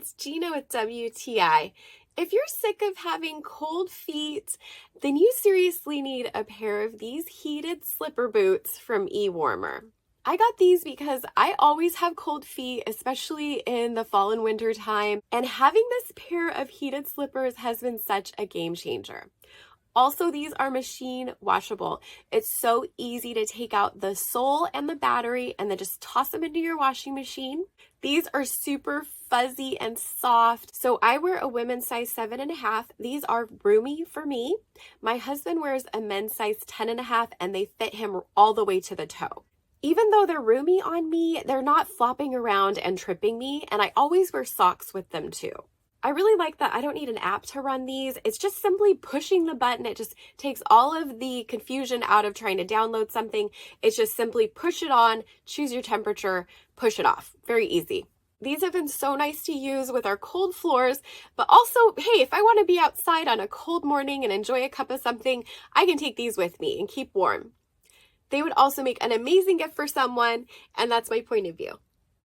it's Gina with WTI. If you're sick of having cold feet, then you seriously need a pair of these heated slipper boots from Ewarmer. I got these because I always have cold feet, especially in the fall and winter time, and having this pair of heated slippers has been such a game changer. Also, these are machine washable. It's so easy to take out the sole and the battery and then just toss them into your washing machine. These are super fuzzy and soft. So I wear a women's size 7.5. These are roomy for me. My husband wears a men's size 10.5 and they fit him all the way to the toe. Even though they're roomy on me, they're not flopping around and tripping me, and I always wear socks with them too. I really like that I don't need an app to run these. It's just simply pushing the button. It just takes all of the confusion out of trying to download something. It's just simply push it on, choose your temperature, push it off. Very easy. These have been so nice to use with our cold floors, but also, hey, if I want to be outside on a cold morning and enjoy a cup of something, I can take these with me and keep warm. They would also make an amazing gift for someone, and that's my point of view.